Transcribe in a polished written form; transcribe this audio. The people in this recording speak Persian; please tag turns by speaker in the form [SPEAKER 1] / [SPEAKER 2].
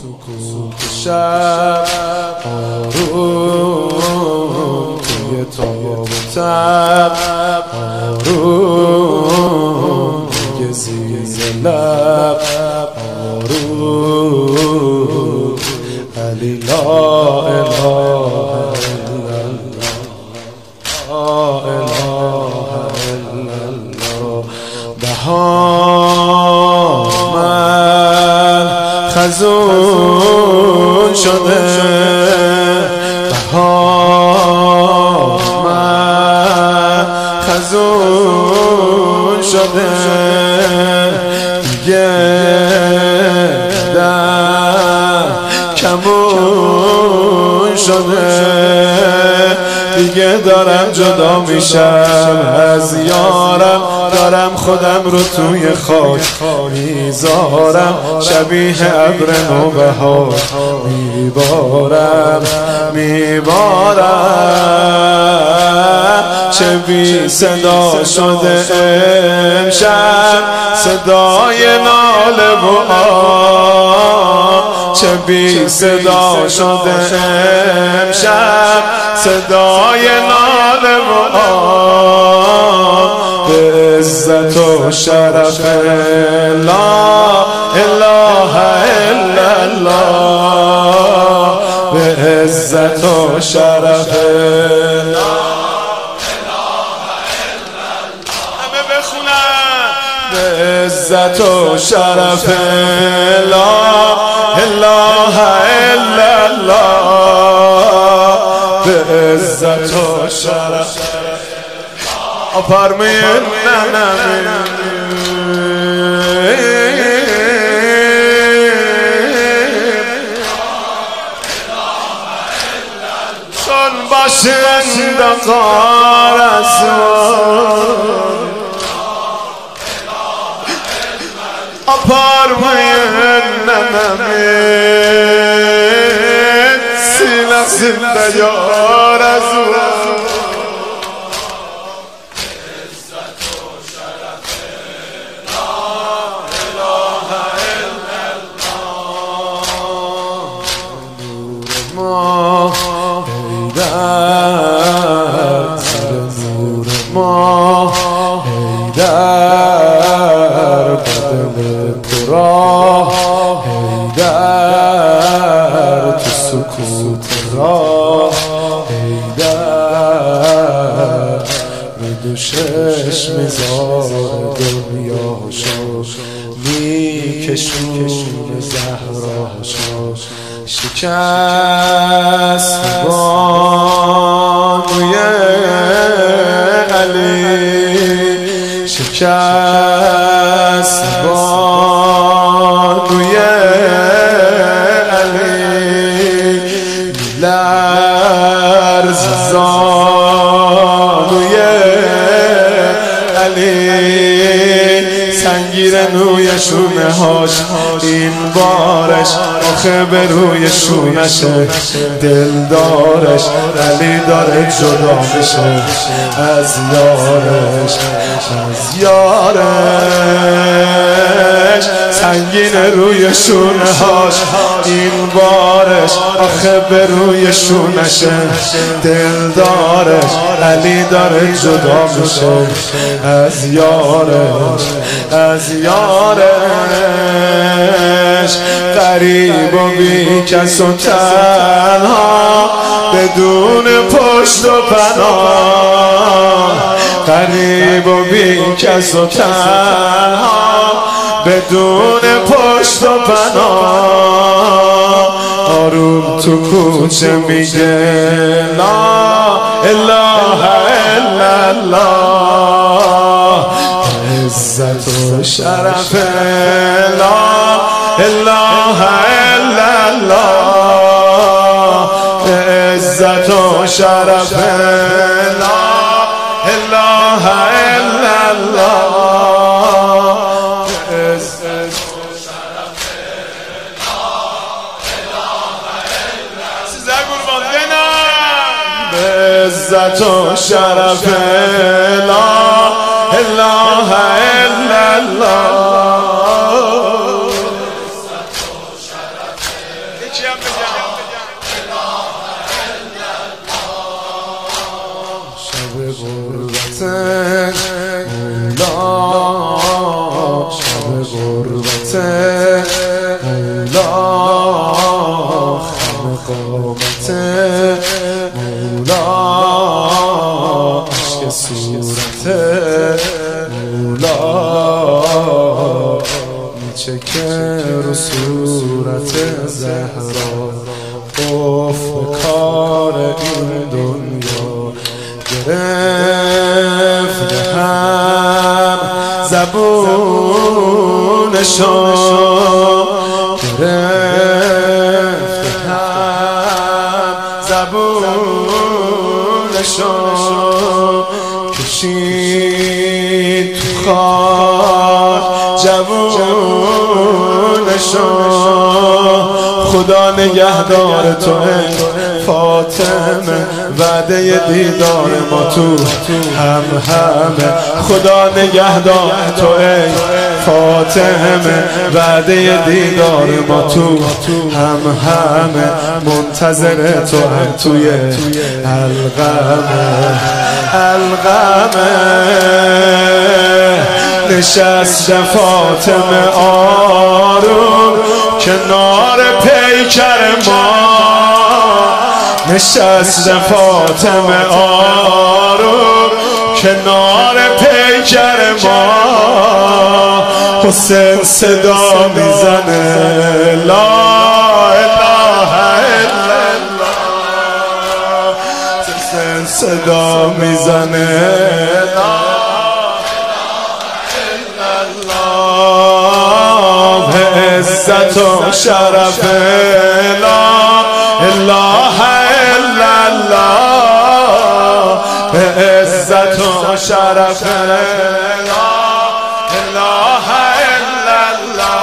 [SPEAKER 1] سکوت شب آروم توی تاب و تب آروم دیگه زیر لب آروم علی لا اله الا الله بهار من خزون شده بهار من خزون شده دیگه در کمون شده دیگه دارم جدا میشم از یارم دارم خودم رو توی خاک میذارم شبیه ابر نوبهار میبارم چه بی صدا شده امشب صدای ناله و چه بی صدا شده امشب صدای ناله و به عزت و شرف لا اله الا الله به عزت و شرف لا همه بخونن به عزت و شرف لا اله الا الله به عزت و شرف فرمایید چون باشند قار اسوان فرمایید سینه زنده یار اسوان نور ما حیدر بدن تو را حیدر تو سکوت را حیدر به دوشش میزار دنیاشو میکشون زهراشو شکست بانوی علی شکست بانوی علی لرز زانوی علی سنگیر نوی شونه هاش این بارش آخه به روی شونشه دل دارش علی داره جدا میشه از یارش سنگین روی شونه هاش این بارش آخه به روی شونشه دل دارش علی داره جدا میشه از یارش غریب و بی کس و تنها بدون پشت و پناه غریب و بی کس و تنها بدون پشت و پناه آروم تو کوچه میگه لا اله الا الله عزت و شرف لا اله الا الله عزت و شرف لا اله الا الله عزت و شرف لا اله الا سیزده قربان دینم عزت و شرف لا اله الا الله شب غربت مولا، شب غربت مولا، خم قامت مولا، عشق صورت مولا میچکه رو صورت زهرا، قفل کار این دنیا گرفت هم زبونشو، گرفت هم زبونشو، کشید تو خاک جوونشو. خدا نگهدار تو ای فاطمه، وعده دیدار ما تو همه. خدا نگهدار تو ای فاطمه، وعده دیدار ما تو همه. منتظر تو هم توی القمه نشست فاطمه آروم کنار پیکر ما، نشست فاطمه آروم کنار پیکر ما. حسین صدا میزنه لا اله الا الله، حسین صدا میزنه لا عزت و شرف لا اله الا الله، به عزت و شرف لا اله الا الله.